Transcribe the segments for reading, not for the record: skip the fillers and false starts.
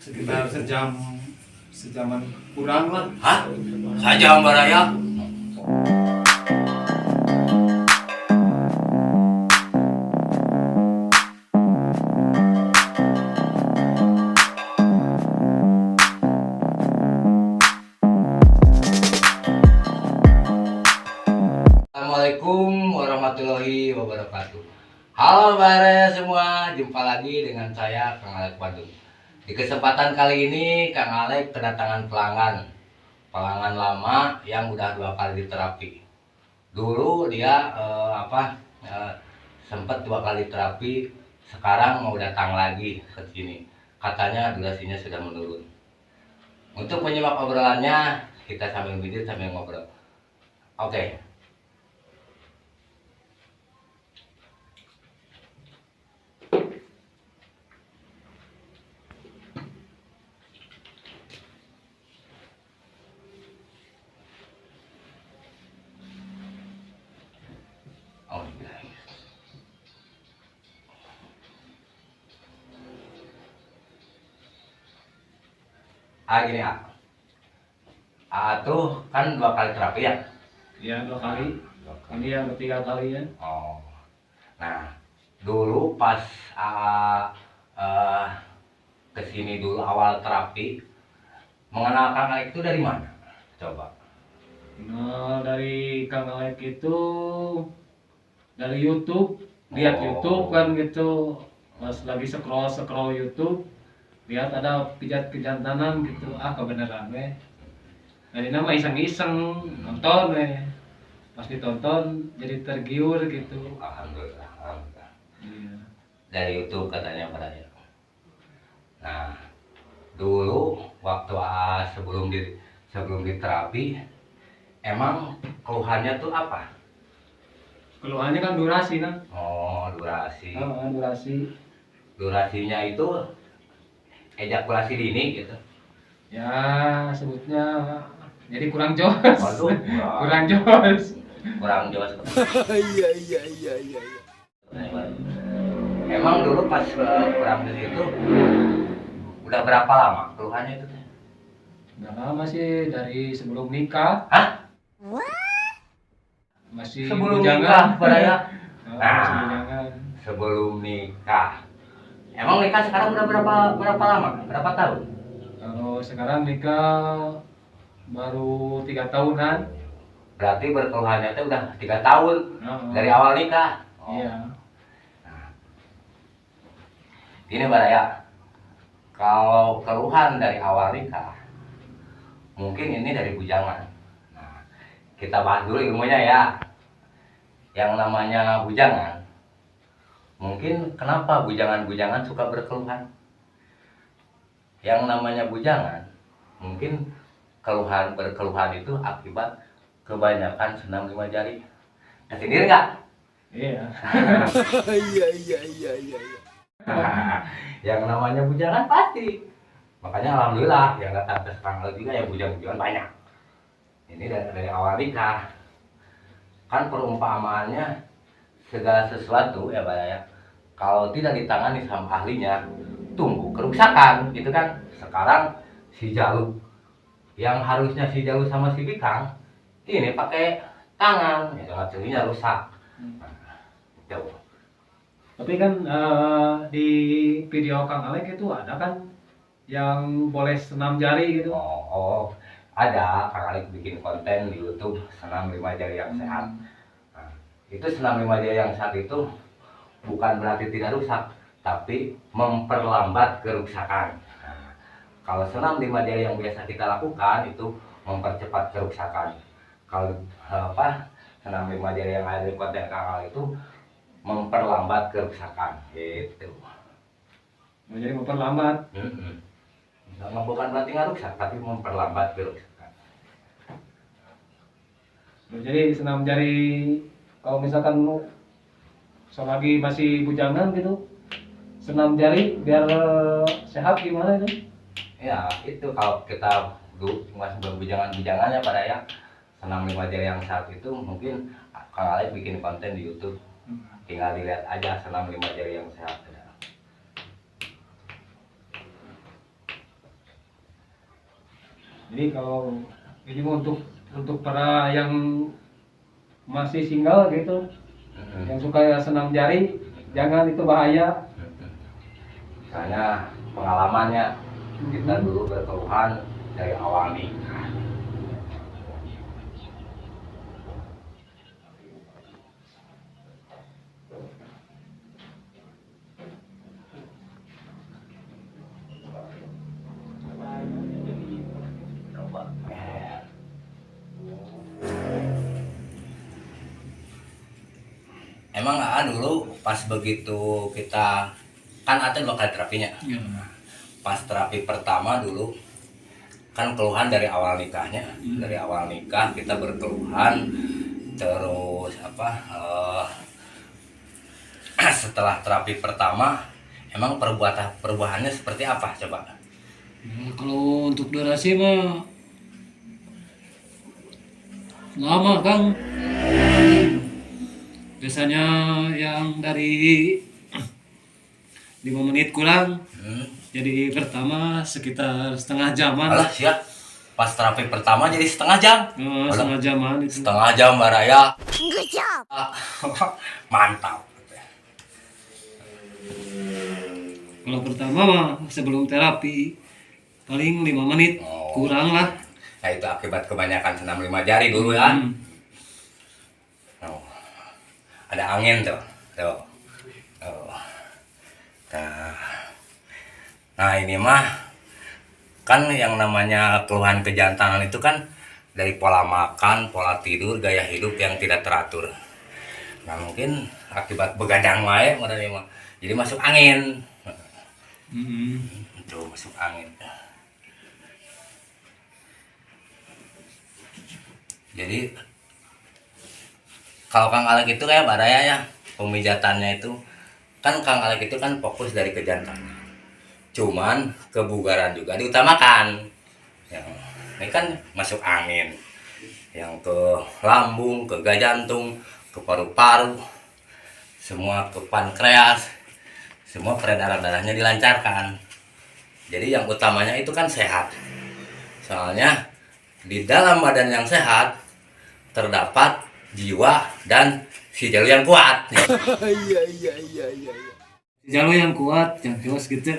sekitar sejaman kurang lah. Hah? Saja Mbak Raya? Assalamualaikum warahmatullahi wabarakatuh. Halo bare semua, jumpa lagi dengan saya Kang Alek Bandung. Di kesempatan kali ini Kang Alek kedatangan pelanggan lama yang udah 2 kali diterapi. Dulu dia sempat 2 kali terapi, sekarang mau datang lagi ke sini. Katanya durasinya sudah menurun. Untuk menyimak obrolannya, kita sambil video sambil ngobrol. Oke. Oh, iya. Gini tuh kan 2 kali terapi ya? Ya 2 kali. Ini yang ketiga kalinya. Oh, nah dulu pas kesini dulu awal terapi, mengenal Kang Alek itu dari mana? Coba. Nah, dari Kang Alek itu dari YouTube, lihat YouTube kan gitu. Pas lagi scroll YouTube, lihat ada pijat-pijatanan gitu. Kebenaran weh. Dari nama iseng-iseng nonton weh. Pas ditonton jadi tergiur gitu. Alhamdulillah, alhamdulillah. Iya. Dari YouTube katanya pada ya. Nah, dulu waktu sebelum diterapi, emang keluhannya tuh apa? Keluhannya kan durasi kan? Oh, durasi. Durasi. Durasinya itu ejakulasi dini gitu. Ya, sebutnya jadi kurang jos. Waduh, Kurang jos. kurang jelas. Iya. Emang dulu pas kurang dari itu udah berapa lama keluhannya itu? Udah lama sih dari sebelum nikah. Hah? Masih Sebelum bujangan. nikah pada ya? Masih bujangan. Sebelum nikah. Emang nikah sekarang udah berapa lama? Berapa tahun? Kalau sekarang nikah baru 3 tahunan. Berarti berkeluhannya itu udah 3 tahun dari awal nikah. Oh. Iya. Gini Mbak Raya, kalau keluhan dari awal nikah, mungkin ini dari bujangan. Nah, kita bahas dulu ilmunya ya. Yang namanya bujangan, mungkin kenapa bujangan-bujangan suka berkeluhan? Yang namanya bujangan, mungkin berkeluhan itu akibat kebanyakan senam 5 jari. Nah, sendiri nggak? Iya. Iya. Yang namanya bujangan pasti. Makanya alhamdulillah yang datang ke sekarang juga ya bujang-bujangan banyak. Ini dari awal nikah. Kan perumpamaannya segala sesuatu ya Pak ya. Kalau tidak ditangani sama ahlinya, tumbuh kerusakan gitu kan. Sekarang si Jalu yang harusnya si Jalu sama si Bikang ini pakai tangan, ya hasilnya rusak. Jauh. Tapi kan di video Kang Alek itu ada kan yang boleh senam jari gitu. Oh, ada Kang Alek bikin konten di YouTube senam 5 jari yang sehat. Nah, itu senam 5 jari yang sehat itu bukan berarti tidak rusak, tapi memperlambat kerusakan. Nah, kalau senam 5 jari yang biasa kita lakukan itu mempercepat kerusakan. Kalau senam 5 jari yang ada di konten Kang Alek itu memperlambat kerusakan gitu. Jadi memperlambat. Bukan berarti nggak rusak, tapi memperlambat kerusakan. Jadi senam jari kalau misalkan selagi masih bujangan gitu, senam jari biar sehat gimana itu? Ya itu kalau kita dulu masih berbujangan-bujangannya pada ya senam 5 jari yang sehat itu mungkin Kang Alek bikin konten di YouTube. Tinggal dilihat aja senam 5 jari yang sehat. Jadi kalau ini untuk para yang masih single gitu, yang suka senam jari, jangan, itu bahaya. Misalnya pengalamannya kita dulu berkeluhan dari awal nikah. Coba. Emang dulu pas begitu kita kan ada 2 kali terapinya. Ya. Pas terapi pertama dulu kan keluhan dari awal nikahnya. Dari awal nikah kita berkeluhan, terus setelah terapi pertama emang perubahannya seperti apa coba? Ya, kalau untuk durasi mah lama Kang. Biasanya yang dari 5 menit kurang. Jadi pertama sekitar setengah jaman. Alah siap. Pas terapi pertama jadi setengah jam. Setengah jaman itu. Setengah jam Mbak Raya. Good job. Mantap. Kalau pertama mah sebelum terapi paling 5 menit kurang lah. Nah itu akibat kebanyakan senam 5 jari dulu ya. Oh. Ada angin tuh. Tuh. Oh. Nah ini mah kan yang namanya keluhan kejantanan itu kan dari pola makan, pola tidur, gaya hidup yang tidak teratur. Nah mungkin akibat begadang wae jadi masuk angin. Itu masuk angin. Jadi kalau Kang Alek itu kayak Baraya ya, pemijatannya itu kan Kang Alek itu kan fokus dari kejantanan. Cuman kebugaran juga diutamakan. Yang ini kan masuk angin. Yang ke lambung, ke jantung, ke paru-paru, semua ke pankreas, semua peredaran darahnya dilancarkan. Jadi yang utamanya itu kan sehat. Soalnya di dalam badan yang sehat terdapat jiwa dan si jalur yang kuat. Iya iya iya iya. Jalur yang kuat, yang kios gitu.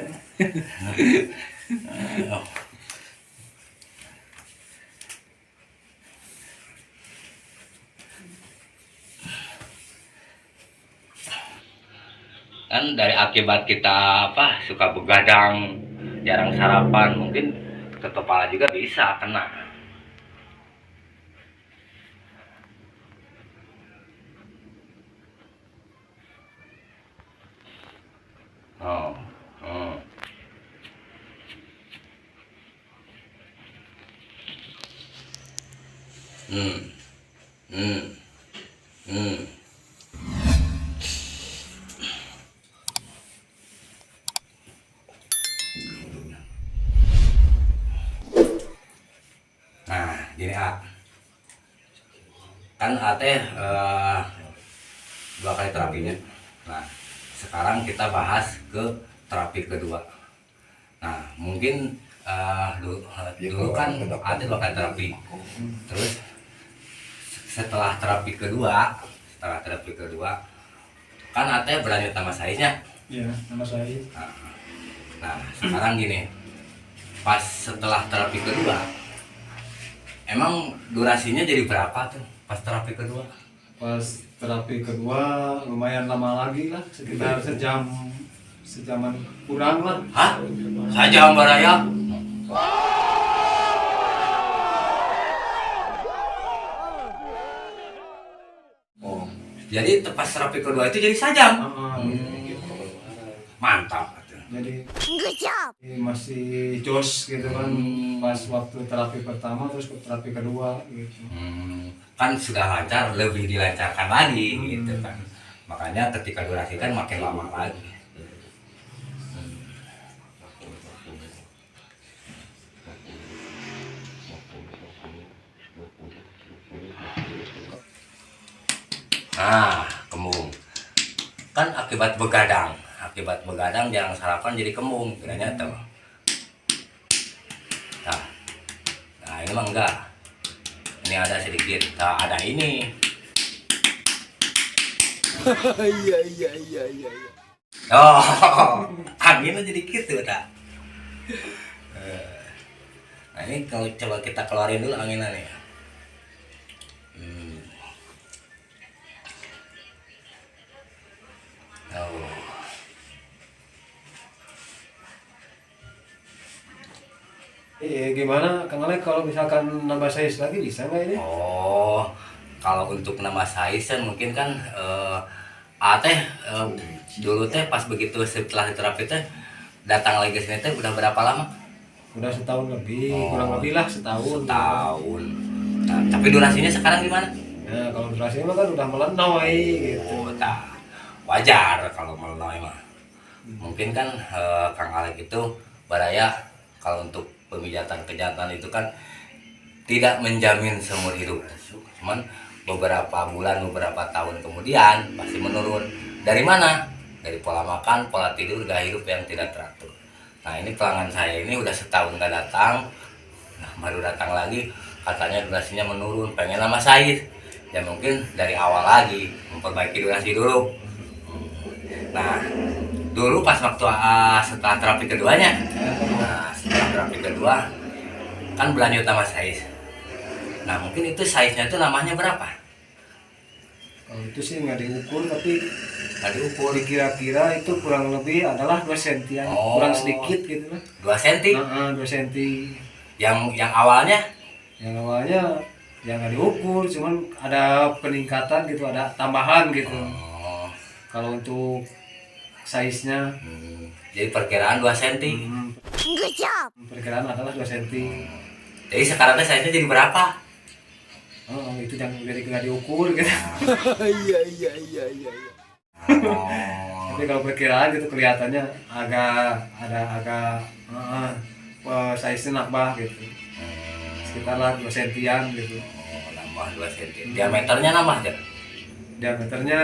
Kan dari akibat kita suka begadang, jarang sarapan, mungkin ke kepala juga bisa kena. Oh, oh. Hmm, hmm, hmm. Nah, gini kan teh 2 kali terapinya. Nah, sekarang kita bahas ke terapi kedua. Nah, mungkin dulu kan ada 2 kali terapi. Terus setelah terapi kedua kan Ate berlanjut nama saya. Iya, nama saya. Nah, sekarang gini. Pas setelah terapi kedua, emang durasinya jadi berapa tuh pas terapi kedua? Pas terapi kedua lumayan lama lagi lah, sekitar sejaman kurang lah. Hah? Saja Mbak Raya? Oh, jadi pas terapi kedua itu jadi sajam? Mantap. Jadi Good job. masih jos gitu kan, pas waktu terapi pertama terus ke terapi kedua gitu. Kan sudah lancar, lebih dilancarkan lagi gitu kan. Makanya ketika durasi kan makin lama lagi. Nah, kembung. Kan akibat begadang jarang sarapan jadi kembung kiranya tuh. ini mah enggak. Ini ada sedikit, nah, ada ini. Iya iya iya iya. Oh, anginnya jadi gitu tak. Nah ini kalau coba kita keluarin dulu anginannya. Oh. Gimana Kang Alek kalau misalkan nambah size lagi bisa nggak ini? Oh, kalau untuk nama size mungkin kan A teh dulu teh pas begitu setelah diterapi teh datang lagi ke sini teh udah berapa lama? Udah setahun lebih, Oh, kurang lebih lah setahun. Setahun. Nah, tapi durasinya sekarang gimana? Nah, kalau durasinya mah kan udah melenoy gitu. Oh, tak. Wajar kalau melenoi mah. Mungkin kan Kang Alek itu baraya kalau untuk pemijatan kejahatan itu kan tidak menjamin seumur hidup. Cuman beberapa bulan, beberapa tahun kemudian pasti menurun. Dari mana? Dari pola makan, pola tidur, gaya hidup yang tidak teratur. Nah ini pelanggan saya ini udah setahun nggak datang, nah baru datang lagi katanya durasinya menurun, pengen nama saya. Ya mungkin dari awal lagi memperbaiki durasi dulu. Nah dulu pas waktu setelah terapi keduanya, nah setelah terapi kedua kan berlanjut nama size. Nah mungkin itu size-nya itu namanya berapa? Kalau itu sih nggak diukur, tapi Nggak diukur. kira-kira itu kurang lebih adalah 2 sentian, Oh. kurang sedikit gitu lah. 2 cm. 2 senti. Yang awalnya Yang awalnya yang nggak diukur, cuman ada peningkatan gitu, ada tambahan gitu. oh, Kalau untuk size-nya, jadi perkiraan 2 cm. perkiraan adalah 2 senti. Jadi sekarang teh size-nya jadi berapa? Oh, itu yang jadi nggak diukur gitu. Iya iya iya iya. Oh, Tapi kalau perkiraan gitu kelihatannya agak size-nya nambah gitu. Sekitar lah 2 sentian gitu. oh, nambah 2 cm. Diameternya nambah aja. Diameternya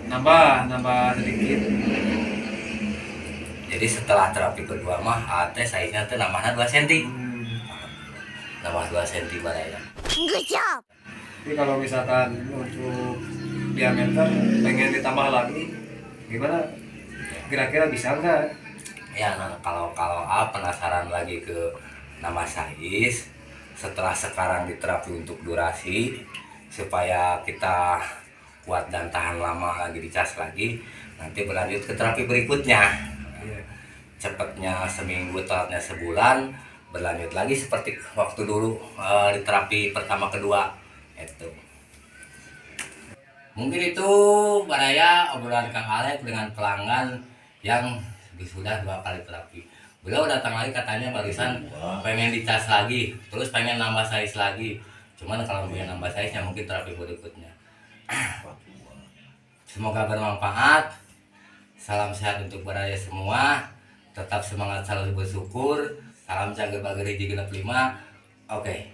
nambah sedikit. Jadi setelah terapi kedua mah teh size-nya teh nambahnya 2 cm. Nambah 2 cm baraya. Tapi kalau misalkan untuk diameter pengen ditambah lagi, gimana? Kira-kira bisa nggak? Ya, nah, kalau penasaran lagi ke nama size setelah sekarang diterapi untuk durasi supaya kita kuat dan tahan lama lagi dicas lagi, nanti berlanjut ke terapi berikutnya. Cepatnya seminggu, telatnya sebulan, berlanjut lagi seperti waktu dulu di terapi pertama kedua itu. Mungkin itu baraya obrolan Kang Alek dengan pelanggan yang sudah 2 kali terapi. Beliau datang lagi katanya barusan pengen dicas lagi, terus pengen nambah size lagi. Cuman kalau pengen nambah size nya mungkin terapi berikutnya. Semoga bermanfaat. Salam sehat untuk baraya semua. Tetap semangat, selalu bersyukur. Salam jaga bageri 35. Oke.